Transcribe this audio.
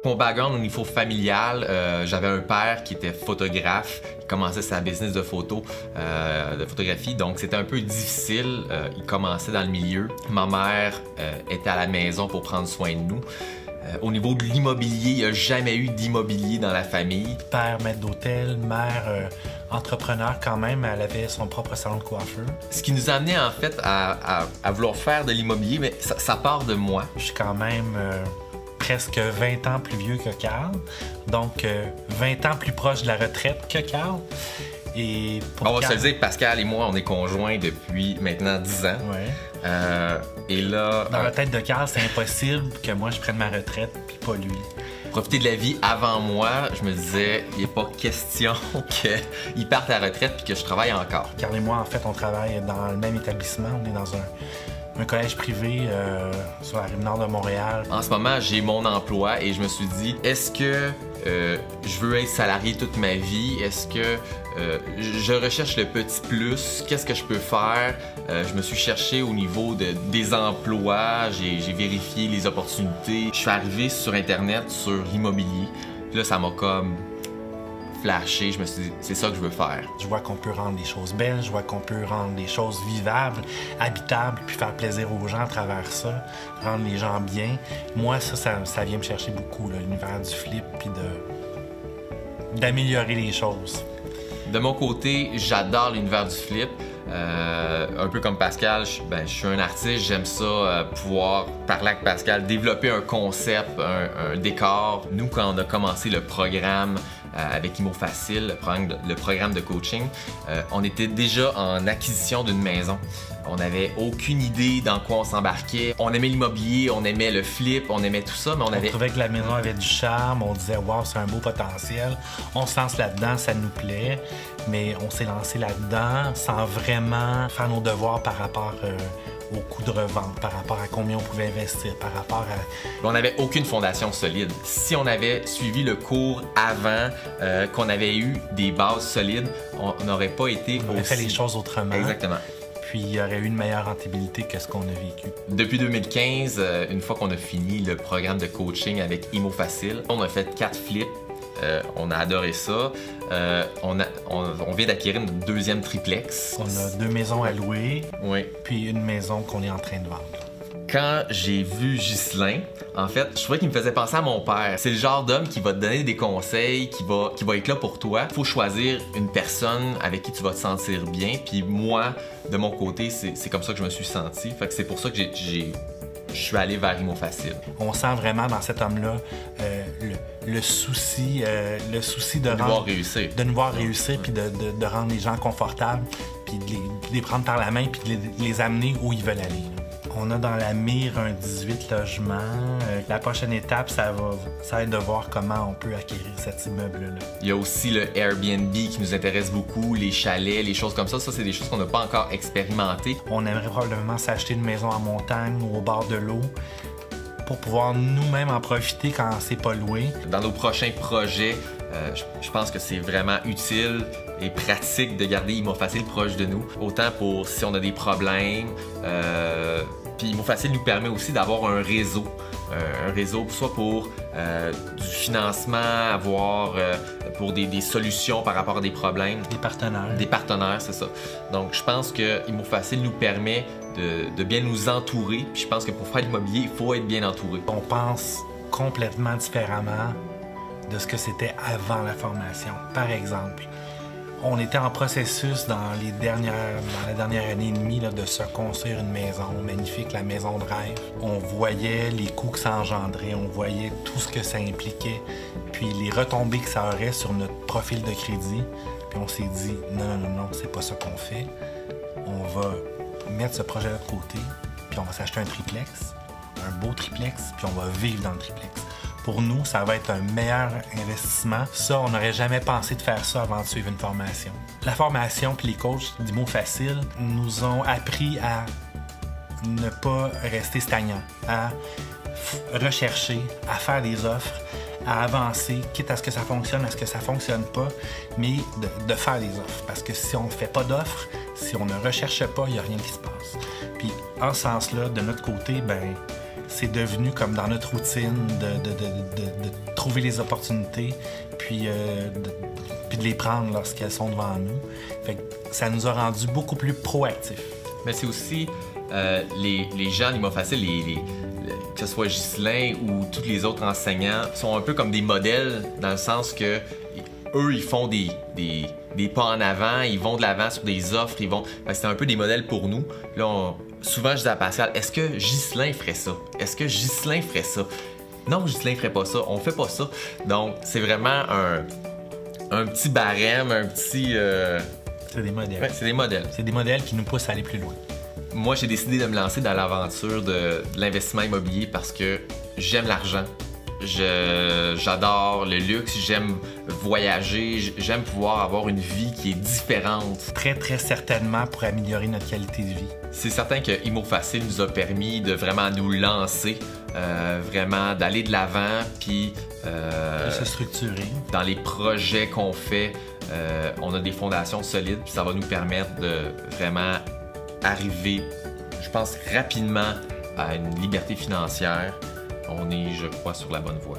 Mon background au niveau familial, j'avais un père qui était photographe, il commençait sa business de photographie, donc c'était un peu difficile. Il commençait dans le milieu. Ma mère était à la maison pour prendre soin de nous. Au niveau de l'immobilier, il n'y a jamais eu d'immobilier dans la famille. Père, maître d'hôtel, mère, entrepreneur quand même, elle avait son propre salon de coiffeur. Ce qui nous a amené en fait à vouloir faire de l'immobilier, mais ça part de moi. Je suis quand même presque 20 ans plus vieux que Carl, donc 20 ans plus proche de la retraite que Carl. Et pour on va Carl... se le dire, Pascal et moi, on est conjoints depuis maintenant 10 ans. Ouais. Et là... Dans la tête de Carl, c'est impossible que moi je prenne ma retraite, puis pas lui. Profiter de la vie avant moi, je me disais, il n'est pas question qu'il parte à la retraite puis que je travaille encore. Carl et moi, en fait, on travaille dans le même établissement. On est dans un collège privé sur la rive nord de Montréal. En ce moment, j'ai mon emploi et je me suis dit, est-ce que je veux être salarié toute ma vie? Est-ce que je recherche le petit plus? Qu'est-ce que je peux faire? Je me suis cherché au niveau des emplois, j'ai vérifié les opportunités. Je suis arrivé sur Internet, sur l'immobilier. Là, ça m'a comme flashé. Je me suis dit, c'est ça que je veux faire. Je vois qu'on peut rendre les choses belles, je vois qu'on peut rendre les choses vivables, habitables, puis faire plaisir aux gens à travers ça, rendre les gens bien. Moi, ça vient me chercher beaucoup, l'univers du flip, puis d'améliorer les choses. De mon côté, j'adore l'univers du flip. Un peu comme Pascal, je suis un artiste, j'aime ça pouvoir parler avec Pascal, développer un concept, un décor. Nous, quand on a commencé le programme avec Imo Facile, le programme de coaching, on était déjà en acquisition d'une maison. On n'avait aucune idée dans quoi on s'embarquait. On aimait l'immobilier, on aimait le flip, on aimait tout ça, mais on trouvait que la maison avait du charme, on disait « wow, c'est un beau potentiel ». On se lance là-dedans, ça nous plaît, mais on s'est lancé là-dedans sans vraiment faire nos devoirs par rapport au coût de revente, par rapport à combien on pouvait investir, par rapport à... On n'avait aucune fondation solide. Si on avait suivi le cours avant, qu'on avait eu des bases solides, on n'aurait pas été On aurait fait les choses autrement. Exactement. Puis il y aurait eu une meilleure rentabilité que ce qu'on a vécu. Depuis 2015, une fois qu'on a fini le programme de coaching avec Imo Facile, on a fait 4 flips. On a adoré ça. On vient d'acquérir une deuxième triplex. On a 2 maisons à louer, oui. Puis une maison qu'on est en train de vendre. Quand j'ai vu Ghislain, en fait, je trouvais qu'il me faisait penser à mon père. C'est le genre d'homme qui va te donner des conseils, qui va être là pour toi. Il faut choisir une personne avec qui tu vas te sentir bien. Puis moi, de mon côté, c'est comme ça que je me suis senti. Fait que c'est pour ça que je suis allé vers Imo Facile. On sent vraiment dans cet homme-là le souci de nous voir réussir. De nous voir réussir, puis de rendre les gens confortables, puis de les prendre par la main, puis de les amener où ils veulent aller. On a dans la mire un 18 logements. La prochaine étape, ça va être de voir comment on peut acquérir cet immeuble-là. Il y a aussi le Airbnb qui nous intéresse beaucoup, les chalets, les choses comme ça. Ça, c'est des choses qu'on n'a pas encore expérimentées. On aimerait probablement s'acheter une maison en montagne ou au bord de l'eau pour pouvoir nous-mêmes en profiter quand c'est pas loué. Dans nos prochains projets, je pense que c'est vraiment utile et pratique de garder Imo Facile proche de nous. Autant pour si on a des problèmes, puis Imo Facile nous permet aussi d'avoir un réseau. Un réseau soit pour du financement, avoir pour des solutions par rapport à des problèmes. Des partenaires. Des partenaires, c'est ça. Donc je pense que Imo Facile nous permet de bien nous entourer. Puis je pense que pour faire l'immobilier, il faut être bien entouré. On pense complètement différemment de ce que c'était avant la formation. Par exemple, on était en processus dans la dernière année et demie de se construire une maison magnifique, la maison de rêve. On voyait les coûts que ça engendrait, on voyait tout ce que ça impliquait, puis les retombées que ça aurait sur notre profil de crédit. Puis on s'est dit, non, c'est pas ça qu'on fait. On va mettre ce projet-là de côté, puis on va s'acheter un triplex, un beau triplex, puis on va vivre dans le triplex. Pour nous, ça va être un meilleur investissement. Ça, on n'aurait jamais pensé de faire ça avant de suivre une formation. La formation puis les coachs d'Imo Facile nous ont appris à ne pas rester stagnants, à rechercher, à faire des offres, à avancer, quitte à ce que ça fonctionne, à ce que ça fonctionne pas, mais de faire des offres. Parce que si on ne fait pas d'offres, si on ne recherche pas, il n'y a rien qui se passe. Puis en ce sens-là, de notre côté, c'est devenu comme dans notre routine de trouver les opportunités, puis de les prendre lorsqu'elles sont devant nous. Fait que ça nous a rendus beaucoup plus proactifs. Mais c'est aussi les gens d'Ima Facile, que ce soit Ghislain ou tous les autres enseignants, sont un peu comme des modèles dans le sens que eux, ils font des pas en avant, ils vont de l'avant sur des offres, c'est un peu des modèles pour nous. Là, souvent, je dis à Pascal, est-ce que Ghislain ferait ça? Est-ce que Ghislain ferait ça? Non, Ghislain ferait pas ça, on fait pas ça. Donc, c'est vraiment un petit barème, un petit... C'est des modèles. Ouais, c'est des modèles. C'est des modèles qui nous poussent à aller plus loin. Moi, j'ai décidé de me lancer dans l'aventure de l'investissement immobilier parce que j'aime l'argent. J'adore le luxe, j'aime voyager, j'aime pouvoir avoir une vie qui est différente. Très, très certainement pour améliorer notre qualité de vie. C'est certain que Imo Facile nous a permis de vraiment nous lancer, vraiment d'aller de l'avant, puis de se structurer. Dans les projets qu'on fait, on a des fondations solides, puis ça va nous permettre de vraiment arriver, je pense, rapidement à une liberté financière. On est, je crois, sur la bonne voie.